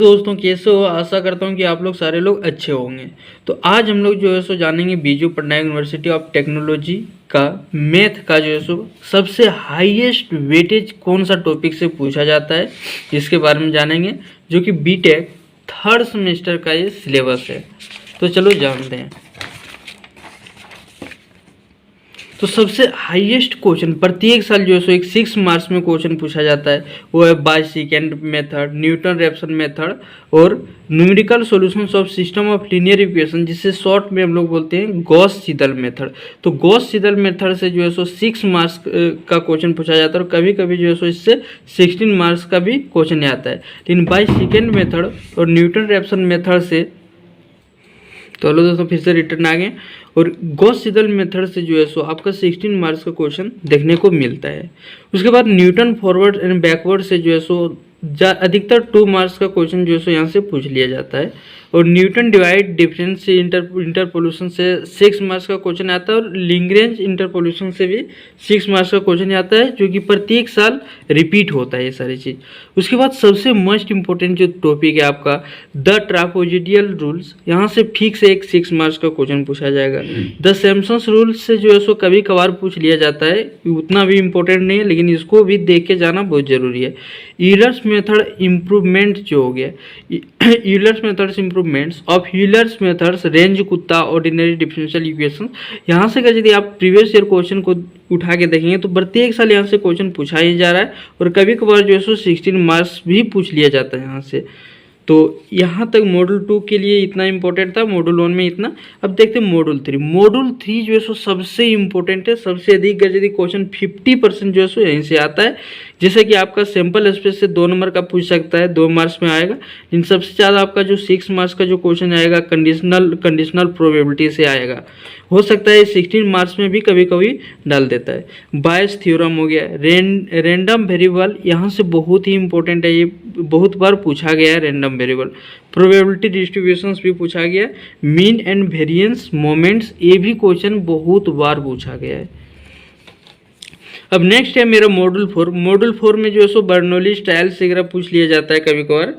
दोस्तों कैसे हो। आशा करता हूँ कि आप लोग सारे लोग अच्छे होंगे। तो आज हम लोग जो है सो जानेंगे Biju Patnaik university of technology का मैथ का जो है सो सबसे हाईएस्ट वेटेज कौन सा टॉपिक से पूछा जाता है, इसके बारे में जानेंगे, जो कि बीटेक थर्ड सेमेस्टर का ये सिलेबस है। तो चलो जानते हैं। तो सबसे हाईएस्ट क्वेश्चन प्रत्येक साल जो है सो एक 6 मार्क्स में क्वेश्चन पूछा जाता है, वो है by second method, Newton Raphson method और numerical solutions of system of linear equation, जिसे शॉर्ट में हम लोग बोलते हैं गॉस सीडल मेथड। तो गॉस सीडल मेथड से जो है सो 6 मार्क्स का क्वेश्चन पूछा जाता है और कभी कभी जो है सो इससे 16 मार्क्स का भी क्वेश्चन आता है। लेकिन बाय सेकेंड मेथड और न्यूटन रैप्सन मेथड से, तो हेलो दोस्तों फिर से रिटर्न आ गए, और गॉस सीडल मेथड से जो है सो आपका 16 मार्क्स का क्वेश्चन देखने को मिलता है। उसके बाद न्यूटन फॉरवर्ड एंड बैकवर्ड से जो है सो अधिकतर 2 मार्क्स का क्वेश्चन जो है सो यहाँ से पूछ लिया जाता है। और न्यूटन डिवाइड डिफरेंस से इंटरपोल्यूशन से 6 मार्क्स का क्वेश्चन आता है, और लिंग्रेंज इंटरपोल्यूशन से भी 6 मार्क्स का क्वेश्चन आता है, जो कि प्रत्येक साल रिपीट होता है ये सारी चीज़। उसके बाद सबसे मोस्ट इंपॉर्टेंट जो टॉपिक है आपका द ट्रापोजिडियल रूल्स, यहाँ से फिक्स एक 6 मार्क्स का क्वेश्चन पूछा जाएगा। द सैमसंस रूल्स से जो है सो कभी कभार पूछ लिया जाता है, उतना भी इम्पोर्टेंट नहीं है, लेकिन इसको भी देख के जाना बहुत ज़रूरी है। यूलर्स मेथड इम्प्रूवमेंट जो हो गया, Euler's methods improvements of Euler's methods range कुत्ता ऑर्डिनरी डिफरेंशियल इक्वेशन, यहाँ से अगर यदि आप प्रीवियस ईयर क्वेश्चन को उठा के देखेंगे तो प्रत्येक साल यहाँ से क्वेश्चन पूछा ही जा रहा है, और कभी कभार जो है सो 16 मार्क्स भी पूछ लिया जाता है यहाँ से। तो यहाँ तक मॉड्यूल 2 के लिए इतना इंपॉर्टेंट था, मॉड्यूल 1 में इतना। अब देखते हैं मॉड्यूल 3। मॉड्यूल 3 जो है सो सबसे इंपॉर्टेंट है, सबसे अधिक यदि क्वेश्चन 50% जो है सो यहीं से आता है। जैसे कि आपका सैम्पल स्पेस से 2 नंबर का पूछ सकता है, 2 मार्क्स में आएगा। लेकिन सबसे ज़्यादा आपका जो 6 मार्क्स का जो क्वेश्चन आएगा कंडीशनल प्रोबेबिलिटी से आएगा। हो सकता है 16 मार्क्स में भी कभी कभी डाल देता है। बायस थ्योरम हो गया, रैंडम वेरिएबल, यहाँ से बहुत ही इंपॉर्टेंट है, ये बहुत बार पूछा गया है। रैंडम वेरिएबल, प्रोबेबिलिटी डिस्ट्रीब्यूशंस भी पूछा गया, मीन एंड वेरिएंस मोमेंट्स, ये भी क्वेश्चन बहुत बार पूछा गया है। अब नेक्स्ट है मेरा मॉड्यूल 4। मॉड्यूल 4 में जो है सो बर्नौली स्टाइल्स वगैरह पूछ लिया जाता है कभी कभार।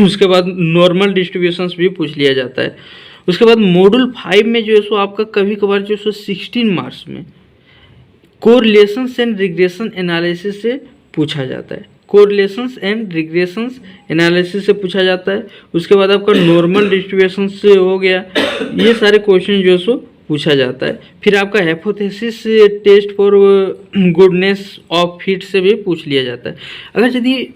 उसके बाद नॉर्मल डिस्ट्रीब्यूशंस भी पूछ लिया जाता है। उसके बाद मॉड्यूल 5 में जो है सो आपका कभी कभार जो है सो 16 मार्क्स में कोरिलेशंस एंड रिग्रेशन एनालिसिस से पूछा जाता है। कोरिलेशंस एंड रिग्रेशंस एनालिसिस से पूछा जाता है। उसके बाद आपका नॉर्मल डिस्ट्रीब्यूशन से हो गया, ये सारे क्वेश्चन जो है सो पूछा जाता है। फिर आपका hypothesis test for goodness of fit से भी पूछ लिया जाता है। अगर यदि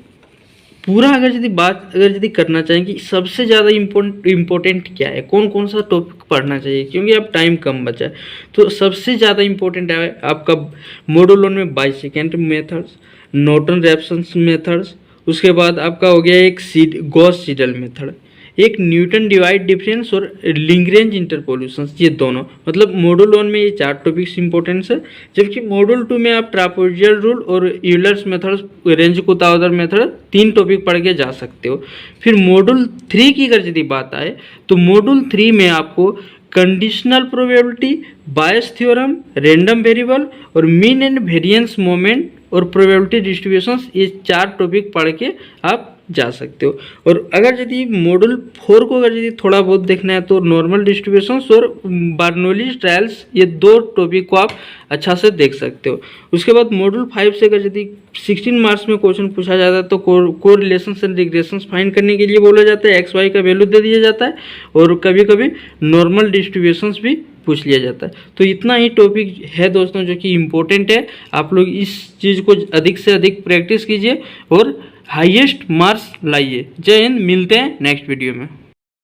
करना चाहें कि सबसे ज़्यादा इम्पोर्टेंट क्या है, कौन कौन सा टॉपिक पढ़ना चाहिए, क्योंकि अब टाइम कम बचा है, तो सबसे ज़्यादा इम्पोर्टेंट है आपका मॉड्यूल 1 में by second methods, Norton Raphson methods. उसके बाद आपका हो गया एक गॉस सीडल मेथड, एक न्यूटन डिवाइड डिफरेंस और लिंग्रेंज इंटरपोल्यूशंस, ये दोनों, मतलब मॉड्यूल 1 में ये 4 टॉपिक्स इंपॉर्टेंट है। जबकि मॉड्यूल 2 में आप ट्रापेजोइडल रूल और Euler's method, Runge Kutta order method 3 topic पढ़ के जा सकते हो। फिर मॉड्यूल 3 की अगर यदि बात आए तो मॉड्यूल 3 में आपको कंडीशनल प्रोबेबिलिटी, बायस थ्योरम, रैंडम वेरिएबल और मीन एंड वेरिएंस मोमेंट और प्रोबेबिलिटी डिस्ट्रीब्यूशंस, ये 4 टॉपिक पढ़ के आप जा सकते हो। और अगर यदि मॉड्यूल 4 को अगर यदि थोड़ा बहुत देखना है तो नॉर्मल डिस्ट्रीब्यूशंस और बर्नौली ट्रायल्स, ये 2 टॉपिक को आप अच्छा से देख सकते हो। उसके बाद मॉड्यूल 5 से अगर यदि 16 मार्क्स में क्वेश्चन पूछा जाता है तो कोरिलेशंस एंड रिग्रेशंस फाइंड करने के लिए बोला जाता है, XY का वैल्यू दे दिया जाता है, और कभी कभी नॉर्मल डिस्ट्रीब्यूशंस भी पूछ लिया जाता है। तो इतना ही टॉपिक है दोस्तों जो कि इम्पोर्टेंट है। आप लोग इस चीज़ को अधिक से अधिक प्रैक्टिस कीजिए और हाईएस्ट मार्क्स लाइए। जय हिंद, मिलते हैं नेक्स्ट वीडियो में।